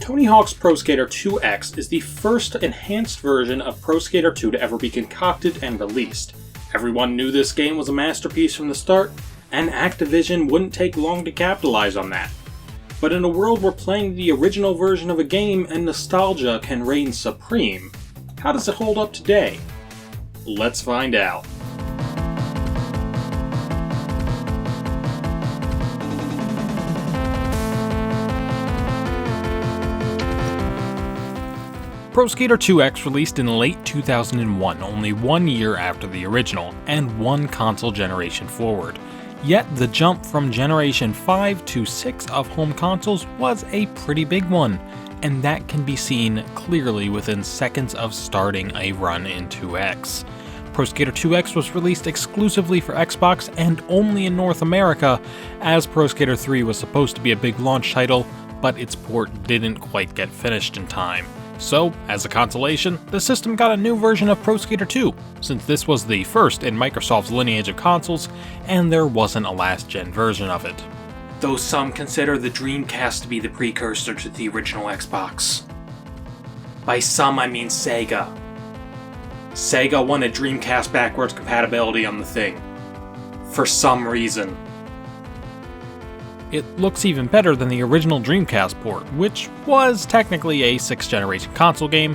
Tony Hawk's Pro Skater 2X is the first enhanced version of Pro Skater 2 to ever be concocted and released. Everyone knew this game was a masterpiece from the start, and Activision wouldn't take long to capitalize on that. But in a world where playing the original version of a game and nostalgia can reign supreme, how does it hold up today? Let's find out. Pro Skater 2X released in late 2001, only 1 year after the original, and one console generation forward. Yet the jump from Generation 5 to 6 of home consoles was a pretty big one, and that can be seen clearly within seconds of starting a run in 2X. Pro Skater 2X was released exclusively for Xbox and only in North America, as Pro Skater 3 was supposed to be a big launch title, but its port didn't quite get finished in time. So, as a consolation, the system got a new version of Pro Skater 2, since this was the first in Microsoft's lineage of consoles, and there wasn't a last-gen version of it. Though some consider the Dreamcast to be the precursor to the original Xbox. By some, I mean Sega. Sega wanted Dreamcast backwards compatibility on the thing. For some reason. It looks even better than the original Dreamcast port, which was technically a 6th generation console game,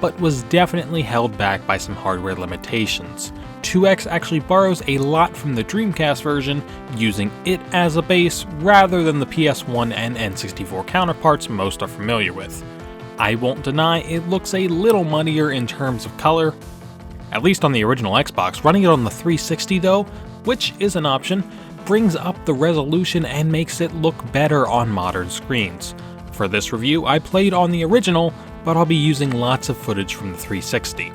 but was definitely held back by some hardware limitations. 2X actually borrows a lot from the Dreamcast version, using it as a base rather than the PS1 and N64 counterparts most are familiar with. I won't deny it looks a little muddier in terms of color, at least on the original Xbox. Running it on the 360 though, which is an option, brings up the resolution and makes it look better on modern screens. For this review, I played on the original, but I'll be using lots of footage from the 360.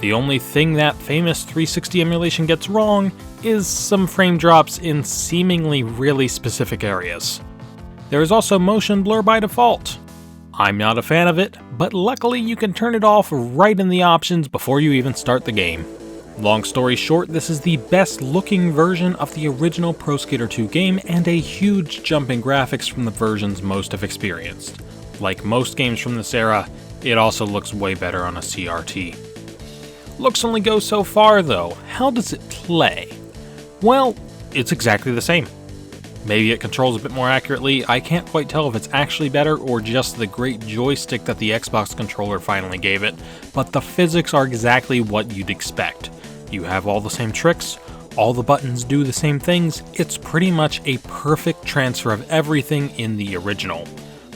The only thing that famous 360 emulation gets wrong is some frame drops in seemingly really specific areas. There is also motion blur by default. I'm not a fan of it, but luckily you can turn it off right in the options before you even start the game. Long story short, this is the best looking version of the original Pro Skater 2 game and a huge jump in graphics from the versions most have experienced. Like most games from this era, it also looks way better on a CRT. Looks only go so far though. How does it play? Well, it's exactly the same. Maybe it controls a bit more accurately. I can't quite tell if it's actually better or just the great joystick that the Xbox controller finally gave it, but the physics are exactly what you'd expect. You have all the same tricks, all the buttons do the same things, it's pretty much a perfect transfer of everything in the original.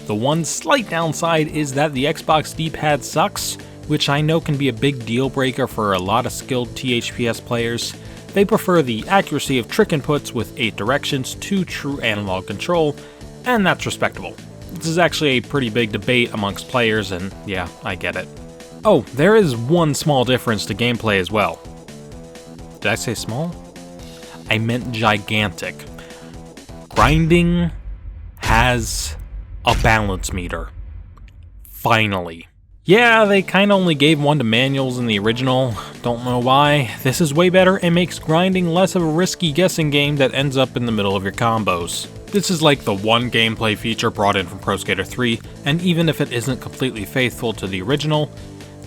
The one slight downside is that the Xbox D-pad sucks, which I know can be a big deal breaker for a lot of skilled THPS players. They prefer the accuracy of trick inputs with 8 directions to true analog control, and that's respectable. This is actually a pretty big debate amongst players, and yeah, I get it. Oh, there is one small difference to gameplay as well. Did I say small? I meant gigantic. Grinding has a balance meter. Finally. Yeah, they kinda only gave one to manuals in the original. Don't know why. This is way better and makes grinding less of a risky guessing game that ends up in the middle of your combos. This is like the one gameplay feature brought in from Pro Skater 3, and even if it isn't completely faithful to the original,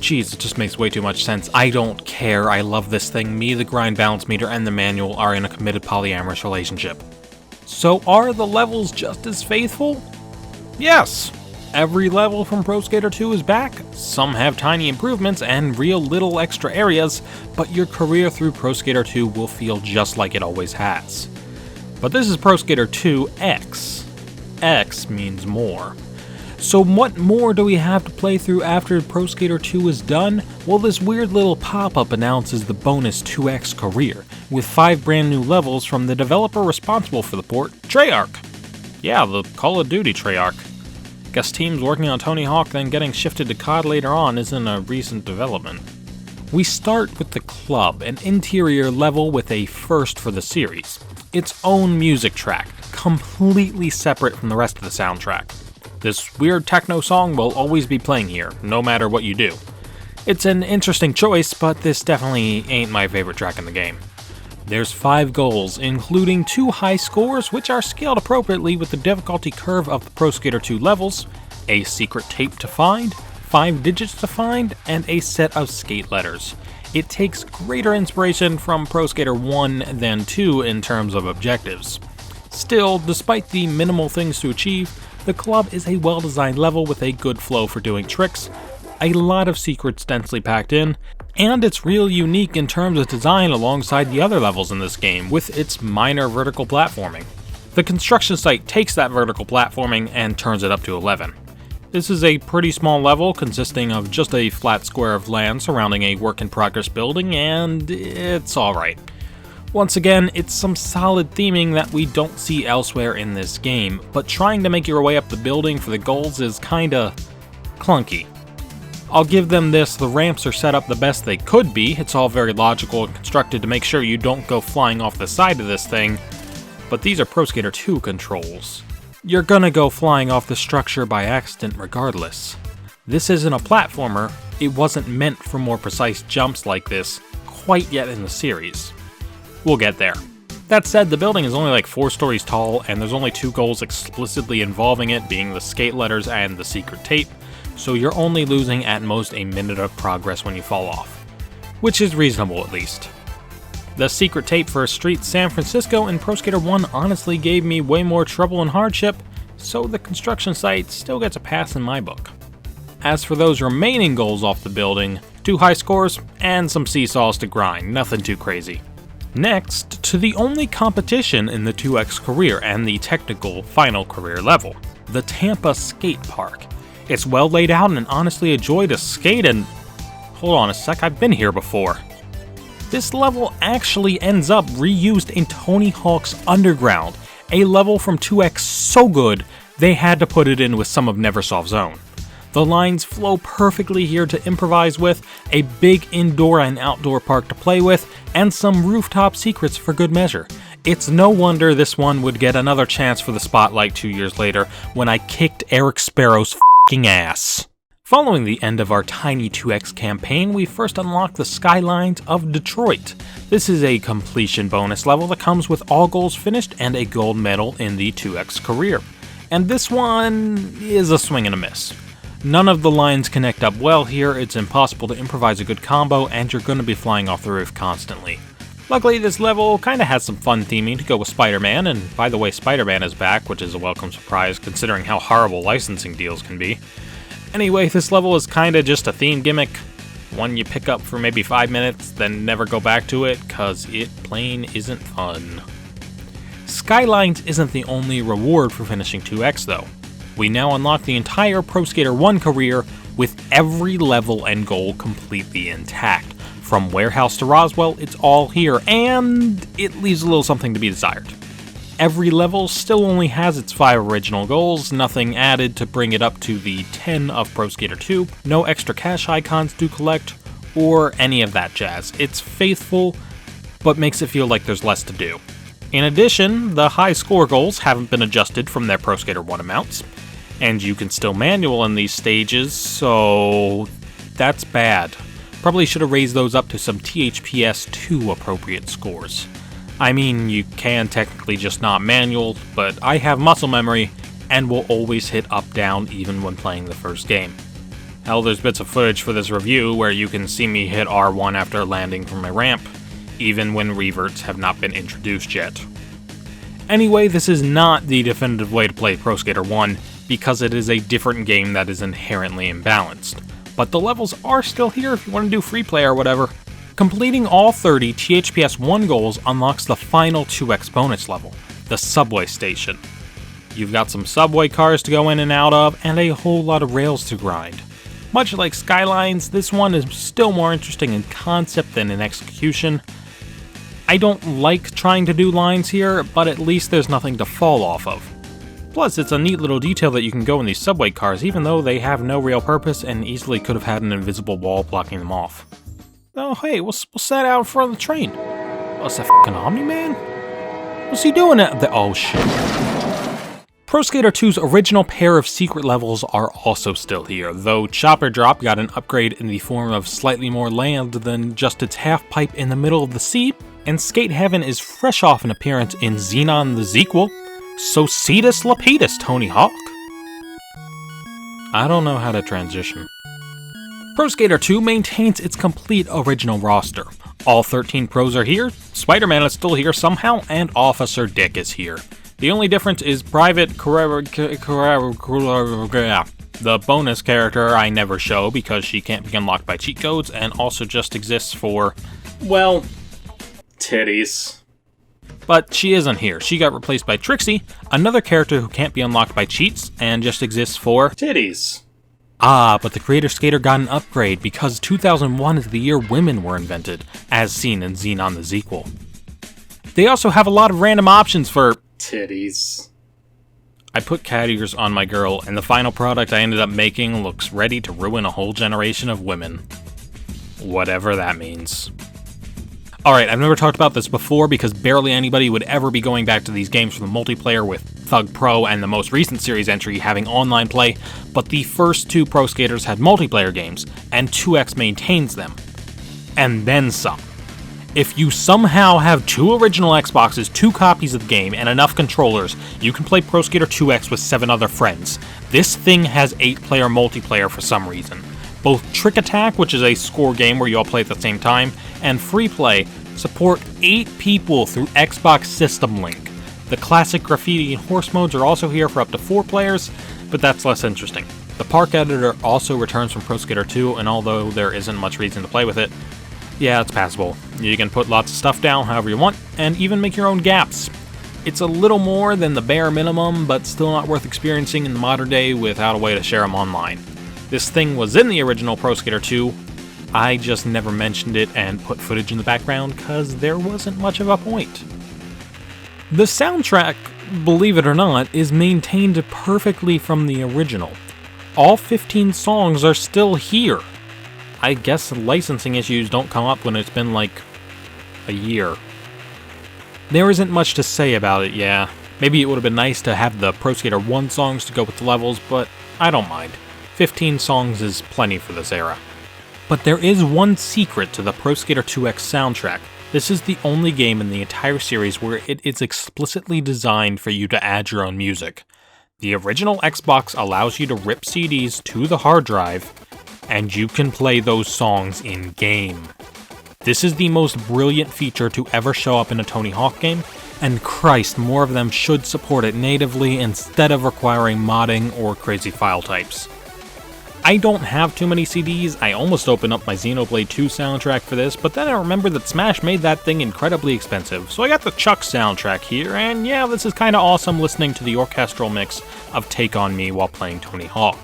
geez, it just makes way too much sense. I don't care, I love this thing. Me, the grind balance meter, and the manual are in a committed polyamorous relationship. So are the levels just as faithful? Yes! Every level from Pro Skater 2 is back. Some have tiny improvements and real little extra areas, but your career through Pro Skater 2 will feel just like it always has. But this is Pro Skater 2 X. X means more. So what more do we have to play through after Pro Skater 2 is done? Well, this weird little pop-up announces the bonus 2X career, with 5 brand new levels from the developer responsible for the port, Treyarch. Yeah, the Call of Duty Treyarch. Guess teams working on Tony Hawk then getting shifted to COD later on isn't a recent development. We start with the Club, an interior level with a first for the series. Its own music track, completely separate from the rest of the soundtrack. This weird techno song will always be playing here, no matter what you do. It's an interesting choice, but this definitely ain't my favorite track in the game. There's 5 goals, including 2 high scores, which are scaled appropriately with the difficulty curve of the Pro Skater 2 levels, a secret tape to find, 5 digits to find, and a set of skate letters. It takes greater inspiration from Pro Skater 1 than 2 in terms of objectives. Still, despite the minimal things to achieve, the club is a well-designed level with a good flow for doing tricks, a lot of secrets densely packed in, and it's real unique in terms of design alongside the other levels in this game with its minor vertical platforming. The construction site takes that vertical platforming and turns it up to 11. This is a pretty small level consisting of just a flat square of land surrounding a work-in-progress building, and it's alright. Once again, it's some solid theming that we don't see elsewhere in this game, but trying to make your way up the building for the goals is kinda clunky. I'll give them this, the ramps are set up the best they could be, it's all very logical and constructed to make sure you don't go flying off the side of this thing, but these are Pro Skater 2 controls. You're gonna go flying off the structure by accident regardless. This isn't a platformer, it wasn't meant for more precise jumps like this quite yet in the series. We'll get there. That said, the building is only like 4 stories tall, and there's only 2 goals explicitly involving it, being the skate letters and the secret tape, so you're only losing at most a minute of progress when you fall off. Which is reasonable at least. The secret tape for Street San Francisco in Pro Skater 1 honestly gave me way more trouble and hardship, so the construction site still gets a pass in my book. As for those remaining goals off the building, 2 high scores and some seesaws to grind, nothing too crazy. Next, to the only competition in the 2X career and the technical final career level, the Tampa Skate Park. It's well laid out and honestly a joy to skate and... Hold on a sec, I've been here before. This level actually ends up reused in Tony Hawk's Underground, a level from 2X so good they had to put it in with some of Neversoft's own. The lines flow perfectly here to improvise with, a big indoor and outdoor park to play with, and some rooftop secrets for good measure. It's no wonder this one would get another chance for the spotlight 2 years later when I kicked Eric Sparrow's f***ing ass. Following the end of our tiny 2X campaign, we first unlock the Skylines of Detroit. This is a completion bonus level that comes with all goals finished and a gold medal in the 2X career. And this one is a swing and a miss. None of the lines connect up well here, it's impossible to improvise a good combo, and you're going to be flying off the roof constantly. Luckily, this level kinda has some fun theming to go with Spider-Man, and by the way, Spider-Man is back, which is a welcome surprise considering how horrible licensing deals can be. Anyway, this level is kinda just a theme gimmick, one you pick up for maybe 5 minutes, then never go back to it, cause it plain isn't fun. Skylines isn't the only reward for finishing 2X though. We now unlock the entire Pro Skater 1 career with every level and goal completely intact. From Warehouse to Roswell, it's all here, and it leaves a little something to be desired. Every level still only has its 5 original goals, nothing added to bring it up to the 10 of Pro Skater 2, no extra cash icons to collect, or any of that jazz. It's faithful, but makes it feel like there's less to do. In addition, the high score goals haven't been adjusted from their Pro Skater 1 amounts, and you can still manual in these stages, so that's bad. Probably should have raised those up to some THPS 2 appropriate scores. I mean, you can technically just not manual, but I have muscle memory and will always hit up-down even when playing the first game. Hell, there's bits of footage for this review where you can see me hit R1 after landing from a ramp, even when reverts have not been introduced yet. Anyway, this is not the definitive way to play Pro Skater 1, because it is a different game that is inherently imbalanced. But the levels are still here if you want to do free play or whatever. Completing all 30 THPS 1 goals unlocks the final 2X bonus level, the subway station. You've got some subway cars to go in and out of, and a whole lot of rails to grind. Much like Skylines, this one is still more interesting in concept than in execution. I don't like trying to do lines here, but at least there's nothing to fall off of. Plus, it's a neat little detail that you can go in these subway cars even though they have no real purpose and easily could have had an invisible wall blocking them off. Oh hey, we'll set out in front of the train. What's that f***ing Omni-Man? What's he doing at the— oh shit. Pro Skater 2's original pair of secret levels are also still here, though Chopper Drop got an upgrade in the form of slightly more land than just its half pipe in the middle of the sea, and Skate Heaven is fresh off an appearance in Xenon the sequel. So Cetus-Lupeedus, Tony Hawk. I don't know how to transition. Pro Skater 2 maintains its complete original roster. All 13 pros are here, Spider-Man is still here somehow, and Officer Dick is here. The only difference is Private the bonus character I never show because she can't be unlocked by cheat codes and also just exists for, well, titties. But she isn't here. She got replaced by Trixie, another character who can't be unlocked by cheats and just exists for titties. Ah, but the Creator Skater got an upgrade because 2001 is the year women were invented, as seen in Xenon the Sequel. They also have a lot of random options for titties. I put cat ears on my girl, and the final product I ended up making looks ready to ruin a whole generation of women. Whatever that means. Alright, I've never talked about this before because barely anybody would ever be going back to these games for the multiplayer with Thug Pro and the most recent series entry having online play, but the first two Pro Skaters had multiplayer games, and 2X maintains them. And then some. If you somehow have 2 original Xboxes, 2 copies of the game, and enough controllers, you can play Pro Skater 2X with 7 other friends. This thing has 8-player multiplayer for some reason. Both Trick Attack, which is a score game where you all play at the same time, and Free Play support 8 people through Xbox System Link. The classic graffiti and horse modes are also here for up to 4 players, but that's less interesting. The park editor also returns from Pro Skater 2, and although there isn't much reason to play with it, yeah, it's passable. You can put lots of stuff down however you want, and even make your own gaps. It's a little more than the bare minimum, but still not worth experiencing in the modern day without a way to share them online. This thing was in the original Pro Skater 2, I just never mentioned it and put footage in the background cause there wasn't much of a point. The soundtrack, believe it or not, is maintained perfectly from the original. All 15 songs are still here. I guess licensing issues don't come up when it's been like a year. There isn't much to say about it, yeah. Maybe it would have been nice to have the Pro Skater 1 songs to go with the levels, but I don't mind. 15 songs is plenty for this era. But there is one secret to the Pro Skater 2X soundtrack. This is the only game in the entire series where it is explicitly designed for you to add your own music. The original Xbox allows you to rip CDs to the hard drive, and you can play those songs in-game. This is the most brilliant feature to ever show up in a Tony Hawk game, and Christ, more of them should support it natively instead of requiring modding or crazy file types. I don't have too many CDs. I almost opened up my Xenoblade 2 soundtrack for this, but then I remembered that Smash made that thing incredibly expensive, so I got the Chuck soundtrack here, and yeah, this is kinda awesome listening to the orchestral mix of Take On Me while playing Tony Hawk.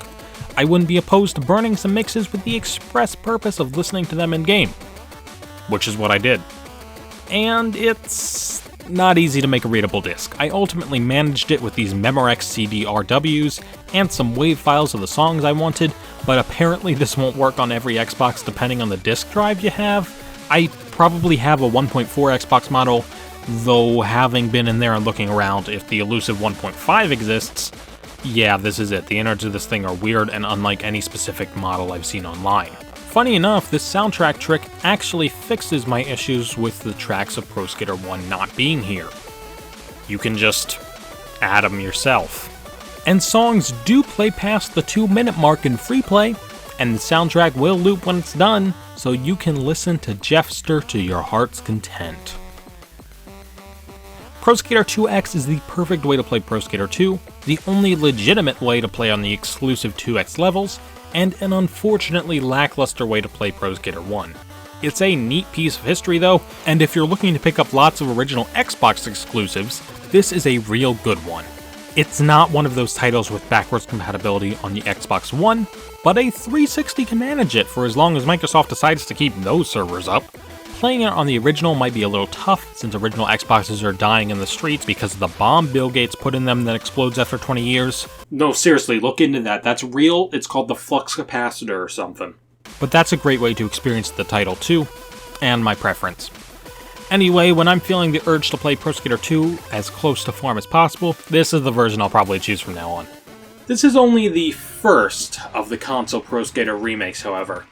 I wouldn't be opposed to burning some mixes with the express purpose of listening to them in-game. Which is what I did. And it's not easy to make a readable disc. I ultimately managed it with these Memorex CD RWs and some WAV files of the songs I wanted, but apparently this won't work on every Xbox depending on the disk drive you have. I probably have a 1.4 Xbox model, though having been in there and looking around, if the elusive 1.5 exists, yeah, this is it. The innards of this thing are weird and unlike any specific model I've seen online. Funny enough, this soundtrack trick actually fixes my issues with the tracks of Pro Skater 1 not being here. You can just add them yourself. And songs do play past the 2-minute mark in Free Play, and the soundtrack will loop when it's done, so you can listen to Jeffster to your heart's content. Pro Skater 2X is the perfect way to play Pro Skater 2, the only legitimate way to play on the exclusive 2X levels, and an unfortunately lackluster way to play Pro Skater 1. It's a neat piece of history though, and if you're looking to pick up lots of original Xbox exclusives, this is a real good one. It's not one of those titles with backwards compatibility on the Xbox One, but a 360 can manage it for as long as Microsoft decides to keep those servers up. Playing it on the original might be a little tough, since original Xboxes are dying in the streets because of the bomb Bill Gates put in them that explodes after 20 years. No, seriously, look into that. That's real. It's called the flux capacitor or something. But that's a great way to experience the title too, and my preference. Anyway, when I'm feeling the urge to play Pro Skater 2 as close to form as possible, this is the version I'll probably choose from now on. This is only the first of the console Pro Skater remakes, however.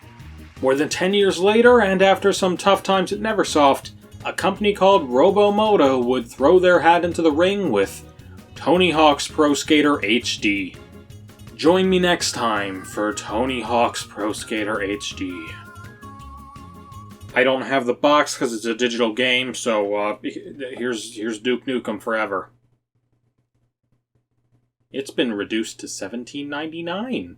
More than 10 years later, and after some tough times at Neversoft, a company called Robomoto would throw their hat into the ring with Tony Hawk's Pro Skater HD. Join me next time for Tony Hawk's Pro Skater HD. I don't have the box because it's a digital game, so here's Duke Nukem Forever. It's been reduced to $17.99.